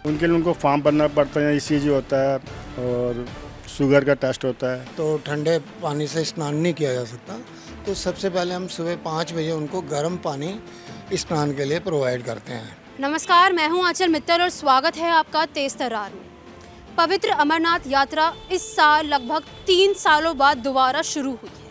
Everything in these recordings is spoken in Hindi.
उनके लिए उनको फॉर्म भरना पड़ता है, ईसीजी होता है और शुगर का टेस्ट होता है। तो ठंडे पानी से स्नान नहीं किया जा सकता, तो सबसे पहले हम सुबह 5 बजे उनको गर्म पानी स्नान के लिए प्रोवाइड करते हैं। नमस्कार, मैं हूं आंचल मित्तल और स्वागत है आपका तेज तर्रार में। पवित्र अमरनाथ यात्रा इस साल लगभग 3 सालों बाद दोबारा शुरू हुई है।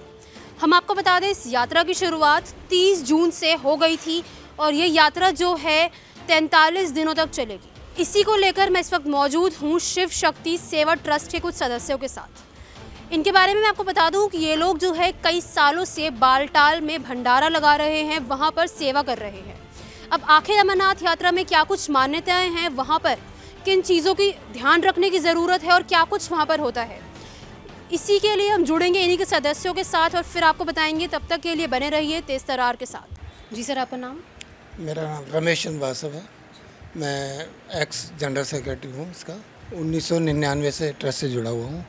हम आपको बता दें, इस यात्रा की शुरुआत 30 जून से हो गई थी और ये यात्रा जो है 43 दिनों तक चलेगी। इसी को लेकर मैं इस वक्त मौजूद हूँ शिव शक्ति सेवा ट्रस्ट के कुछ सदस्यों के साथ। इनके बारे में मैं आपको बता दूं कि ये लोग जो है कई सालों से बालटाल में भंडारा लगा रहे हैं, वहाँ पर सेवा कर रहे हैं। अब आखिर अमरनाथ यात्रा में क्या कुछ मान्यताएं हैं, वहाँ पर किन चीज़ों की ध्यान रखने की ज़रूरत है और क्या कुछ वहाँ पर होता है, इसी के लिए हम जुड़ेंगे इन्हीं के सदस्यों के साथ और फिर आपको बताएंगे। तब तक के लिए बने रहिए तेज तर्रार के साथ। जी सर, आपका नाम? मेरा नाम रमेश चंद्र वासव है। मैं एक्स जनरल सेक्रेटरी हूँ इसका। 1999 से ट्रस्ट से जुड़ा हुआ हूँ।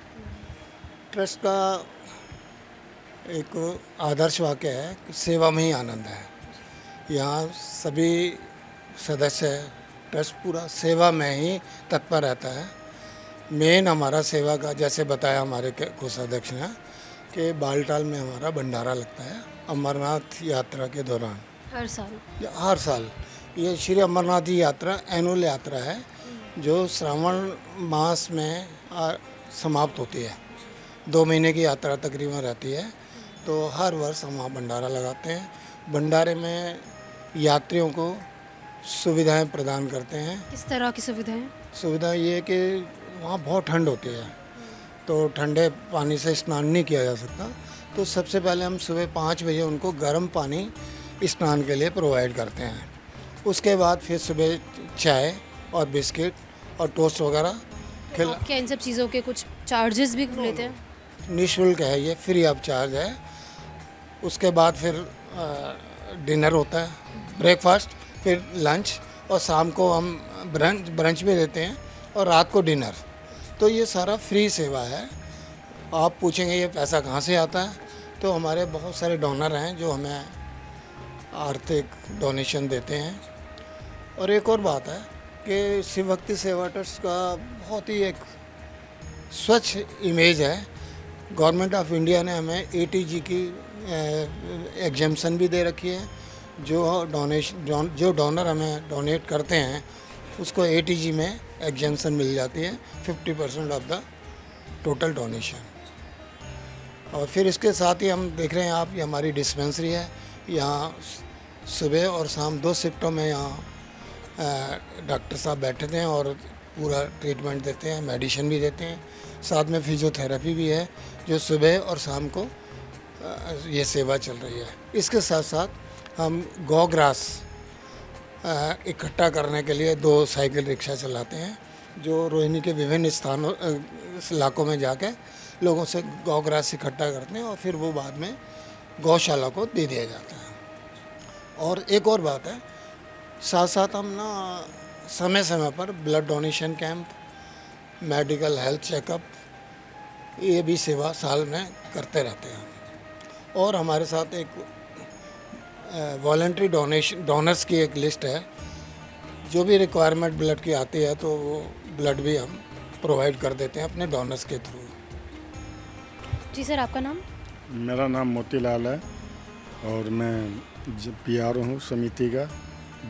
ट्रस्ट का एक आदर्श वाक्य है कि सेवा में ही आनंद है। यहाँ सभी सदस्य ट्रस्ट पूरा सेवा में ही तत्पर रहता है। मेन हमारा सेवा का, जैसे बताया हमारे कोष अध्यक्ष ने, कि बालटाल में हमारा भंडारा लगता है अमरनाथ यात्रा के दौरान। हर साल ये श्री अमरनाथ की यात्रा एनुअल यात्रा है जो श्रावण मास में समाप्त होती है। 2 महीने की यात्रा तकरीबन रहती है। तो हर वर्ष हम वहाँ भंडारा लगाते हैं। भंडारे में यात्रियों को सुविधाएं प्रदान करते हैं। किस तरह की सुविधाएं? सुविधा ये है कि वहाँ बहुत ठंड होती है, तो ठंडे पानी से स्नान नहीं किया जा सकता। तो सबसे पहले हम सुबह 5 बजे उनको गर्म पानी स्नान के लिए प्रोवाइड करते हैं। उसके बाद फिर सुबह चाय और बिस्किट और टोस्ट वगैरह खिला। क्या इन सब चीज़ों के कुछ चार्जेस भी लेते हैं? निःशुल्क है, ये फ्री ऑफ चार्ज है। उसके बाद फिर डिनर होता है, ब्रेकफास्ट, फिर लंच और शाम को हम ब्रंच भी देते हैं और रात को डिनर। तो ये सारा फ्री सेवा है। आप पूछेंगे ये पैसा कहाँ से आता है, तो हमारे बहुत सारे डोनर हैं जो हमें आर्थिक डोनेशन देते हैं। और एक और बात है कि शिव भक्ति सेवा ट्रस्ट का बहुत ही एक स्वच्छ इमेज है। गवर्नमेंट ऑफ इंडिया ने हमें एटीजी की एग्जेम्पशन भी दे रखी है। जो डोनर हमें डोनेट करते हैं उसको एटीजी में एग्जेम्पशन मिल जाती है 50% ऑफ द टोटल डोनेशन। और फिर इसके साथ ही हम देख रहे हैं आप, ये हमारी डिस्पेंसरी है। यहाँ सुबह और शाम 2 शिफ्टों में यहाँ डॉक्टर साहब बैठते हैं और पूरा ट्रीटमेंट देते हैं, मेडिसिन भी देते हैं। साथ में फिजियोथेरेपी भी है जो सुबह और शाम को ये सेवा चल रही है। इसके साथ साथ हम गौ ग्रास इकट्ठा करने के लिए 2 साइकिल रिक्शा चलाते हैं जो रोहिणी के विभिन्न स्थानों इलाकों में जाके लोगों से गौ ग्रास इकट्ठा करते हैं और फिर वो बाद में गौशाला को दे दिया जाता है। और एक और बात है, साथ साथ हम ना समय समय पर blood donation camp, medical health checkup, ये भी सेवा साल में करते रहते हैं। और हमारे साथ एक वॉलंटरी डोनर्स की एक लिस्ट है। जो भी रिक्वायरमेंट ब्लड की आती है तो वो ब्लड भी हम प्रोवाइड कर देते हैं अपने डोनर्स के थ्रू। जी सर, आपका नाम? मेरा नाम मोतीलाल है और मैं पीआरओ हूँ समिति का।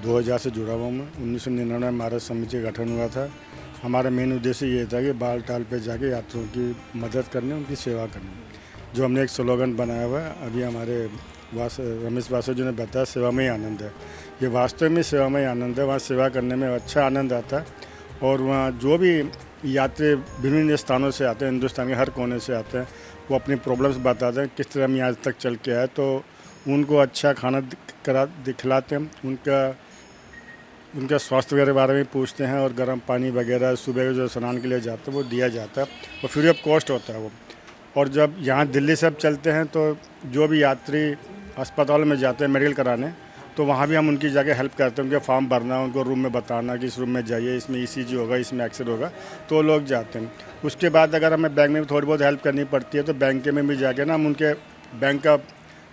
2000 से जुड़ा हुआ हूँ मैं। 1999 में हमारा समिति का गठन हुआ था। हमारा मेन उद्देश्य ये था कि बालटाल पे जाके यात्रियों की मदद करने, उनकी सेवा करने। जो हमने एक स्लोगन बनाया हुआ है, अभी हमारे रमेश वासव जी ने बताया, सेवा में ही आनंद है। ये वास्तव में सेवा में ही आनंद है। वहाँ सेवा करने में अच्छा आनंद आता है। और वहाँ जो भी यात्री विभिन्न स्थानों से आते हैं, हिंदुस्तान के हर कोने से आते हैं, वो अपनी प्रॉब्लम्स बताते हैं, किस तरह हम यहाँ तक चल के आए। तो उनको अच्छा खाना खिलाते हैं, उनका स्वास्थ्य वगैरह बारे में पूछते हैं और गर्म पानी वगैरह सुबह जो स्नान के लिए जाते हैं वो दिया जाता है और फ्री ऑफ कॉस्ट होता है वो। और जब यहाँ दिल्ली से अब चलते हैं तो जो भी यात्री अस्पताल में जाते हैं मेडिकल कराने, तो वहाँ भी हम उनकी जगह हेल्प करते हैं। उनके फॉर्म भरना, उनको रूम में बताना कि इस रूम में जाइए, इसमें ईसीजी होगा, इसमें एक्सरे होगा, तो लोग जाते हैं। उसके बाद अगर हमें बैंक में भी थोड़ी बहुत हेल्प करनी पड़ती है तो बैंक में भी जाके ना हम उनके बैंक का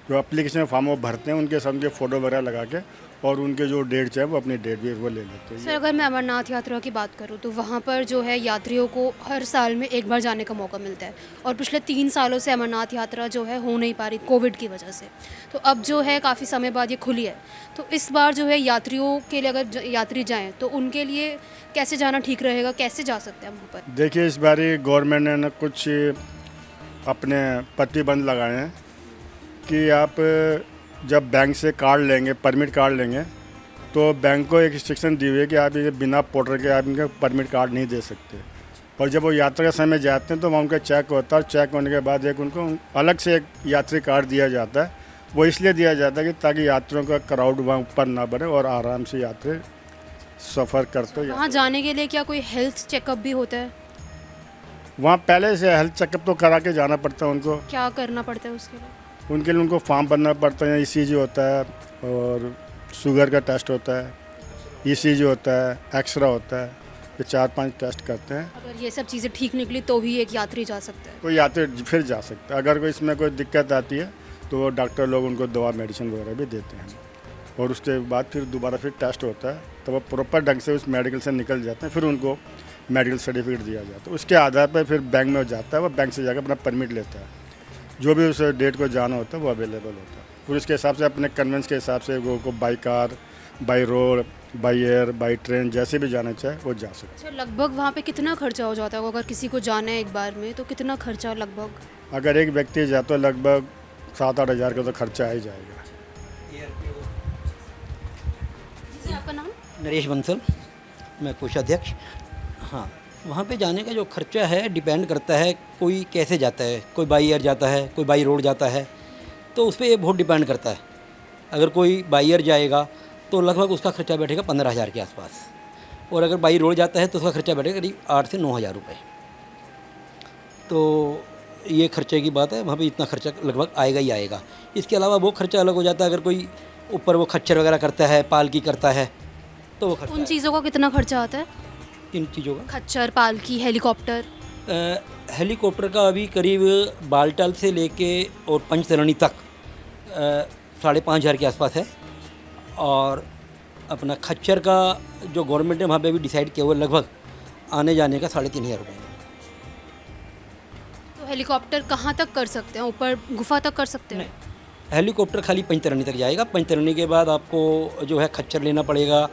जो एप्लीकेशन फॉर्म वो भरते हैं, उनके साथ उनके फ़ोटो वगैरह लगा के और उनके जो डेट्स है वो अपनी डेट भी वो ले लेते हैं। सर अगर मैं अमरनाथ यात्रा की बात करूं तो वहां पर जो है यात्रियों को हर साल में एक बार जाने का मौका मिलता है और पिछले 3 सालों से अमरनाथ यात्रा जो है हो नहीं पा रही कोविड की वजह से। तो अब जो है काफ़ी समय बाद ये खुली है, तो इस बार जो है यात्रियों के लिए अगर यात्री जाएँ तो उनके लिए कैसे जाना ठीक रहेगा, कैसे जा सकते हैं वहाँ पर? देखिए इस बार गवर्नमेंट ने ना कुछ अपने प्रतिबंध लगाए हैं कि आप जब बैंक से कार्ड लेंगे, परमिट कार्ड लेंगे, तो बैंक को एक रिस्ट्रिक्शन दी हुई है कि आप ये बिना पोर्टर के आप इनका परमिट कार्ड नहीं दे सकते। और जब वो यात्रा के समय जाते हैं तो वहाँ उनका चेक होता है और चेक होने के बाद एक उनको अलग से एक यात्री कार्ड दिया जाता है। वो इसलिए दिया जाता है कि ताकि यात्रियों का क्राउड वहाँ ऊपर ना बढ़े और आराम से यात्री सफ़र करते। वहाँ जाने के लिए क्या कोई हेल्थ चेकअप भी होता है? वहाँ पहले से हेल्थ चेकअप तो करा के जाना पड़ता है उनको। क्या करना पड़ता है उसके लिए? उनके लिए उनको फॉर्म भरना पड़ता है, ECG होता है और शुगर का टेस्ट होता है, ECG होता है, एक्सरा होता है, ये 4-5 टेस्ट करते हैं। अगर ये सब चीज़ें ठीक निकली तो ही एक यात्री जा सकता है? कोई यात्री फिर जा सकता है। अगर कोई इसमें कोई दिक्कत आती है तो वो डॉक्टर लोग उनको दवा मेडिसिन वगैरह भी देते हैं और उसके बाद फिर दोबारा फिर टेस्ट होता है, तो वो प्रॉपर ढंग से उस मेडिकल से निकल जाते हैं। फिर उनको मेडिकल सर्टिफिकेट दिया जाता है, उसके आधार पर फिर बैंक में जाता है, वो बैंक से जाकर अपना परमिट लेता है। जो भी उस डेट को जाना होता है वो अवेलेबल होता है। फिर उसके हिसाब से अपने कन्वेंस के हिसाब से वो को by car, by road, by air, by train जैसे भी जाना चाहे वो जा सकते हैं। अच्छा, लगभग वहाँ पे कितना खर्चा हो जाता है? अगर किसी को जाना है एक बार में तो कितना खर्चा लगभग? अगर एक व्यक्ति जाता है लगभग 7-8 हज़ार का तो खर्चा आ ही जाएगा। जी, आपका नाम? नरेश बंसल, मैं कोषाध्यक्ष। हाँ, वहाँ पे जाने का जो खर्चा है डिपेंड करता है कोई कैसे जाता है। कोई बाई एयर जाता है, कोई बाई रोड जाता है, तो उस पर ये बहुत डिपेंड करता है। अगर कोई बाई एयर जाएगा तो लगभग उसका खर्चा बैठेगा 15,000 के आसपास, और अगर बाई रोड जाता है तो उसका खर्चा बैठेगा करीब 8 से 9 हज़ार रुपये। तो ये खर्चे की बात है, वहाँ पे इतना खर्चा लगभग आएगा ही आएगा। इसके अलावा वो खर्चा अलग हो जाता है। अगर कोई ऊपर वो खच्चर वगैरह करता है, पालकी करता है, तो वो खर्चा उन चीज़ों का कितना खर्चा आता है? इन चीज़ों का खच्चर, पालकी, हेलीकॉप्टर? हेलीकॉप्टर का अभी करीब बालटाल से लेके और पंचतरणी तक 5,500 के आसपास है, और अपना खच्चर का जो गवर्नमेंट ने वहाँ पे भी डिसाइड किया हुआ लगभग आने जाने का 3,500 रुपये। तो हेलीकॉप्टर कहाँ तक कर सकते हैं? ऊपर गुफा तक कर सकते हैं? हेलीकॉप्टर खाली पंचतरणी तक जाएगा। पंचतरणी के बाद आपको जो है खच्चर लेना पड़ेगा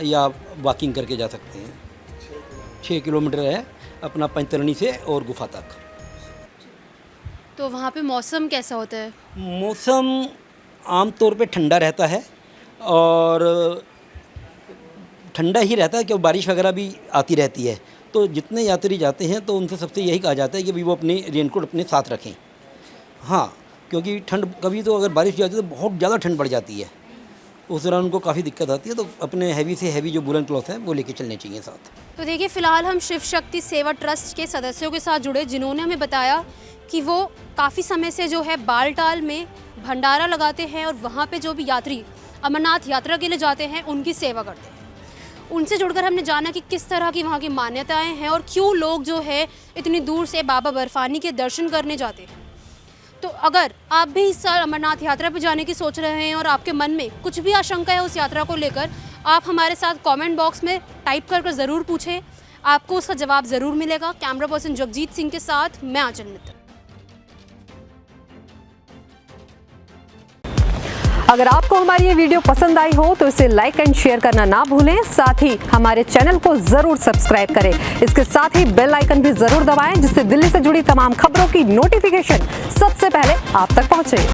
या वॉकिंग करके जा सकते हैं। 6 किलोमीटर है अपना पंचतरणी से और गुफा तक। तो वहाँ पे मौसम कैसा होता है? मौसम आमतौर पे ठंडा रहता है, और ठंडा ही रहता है क्योंकि बारिश वगैरह भी आती रहती है। तो जितने यात्री जाते हैं तो उनसे सबसे यही कहा जाता है कि भाई वो अपने रेनकोट अपने साथ रखें। हाँ, क्योंकि ठंड कभी तो अगर बारिश जाती है तो बहुत ज़्यादा ठंड बढ़ जाती है, उस दौरान उनको काफ़ी दिक्कत आती है। तो अपने हैवी से हैवी जो वूलन क्लॉथ है वो लेके चलने चाहिए साथ। तो देखिए, फ़िलहाल हम शिव शक्ति सेवा ट्रस्ट के सदस्यों के साथ जुड़े, जिन्होंने हमें बताया कि वो काफ़ी समय से जो है बालटाल में भंडारा लगाते हैं और वहाँ पे जो भी यात्री अमरनाथ यात्रा के लिए जाते हैं उनकी सेवा करते हैं। उनसे जुड़कर हमने जाना कि किस तरह की वहाँ की मान्यताएं हैं और क्यों लोग जो है इतनी दूर से बाबा बर्फानी के दर्शन करने जाते हैं। तो अगर आप भी इस साल अमरनाथ यात्रा पर जाने की सोच रहे हैं और आपके मन में कुछ भी आशंका है उस यात्रा को लेकर, आप हमारे साथ कमेंट बॉक्स में टाइप कर ज़रूर पूछें, आपको उसका जवाब ज़रूर मिलेगा। कैमरा पर्सन जगजीत सिंह के साथ मैं आंचल मित्तल। अगर आपको हमारी ये वीडियो पसंद आई हो तो इसे लाइक एंड शेयर करना ना भूलें। साथ ही हमारे चैनल को जरूर सब्सक्राइब करें। इसके साथ ही बेल आइकन भी जरूर दबाएं, जिससे दिल्ली से जुड़ी तमाम खबरों की नोटिफिकेशन सबसे पहले आप तक पहुंचे।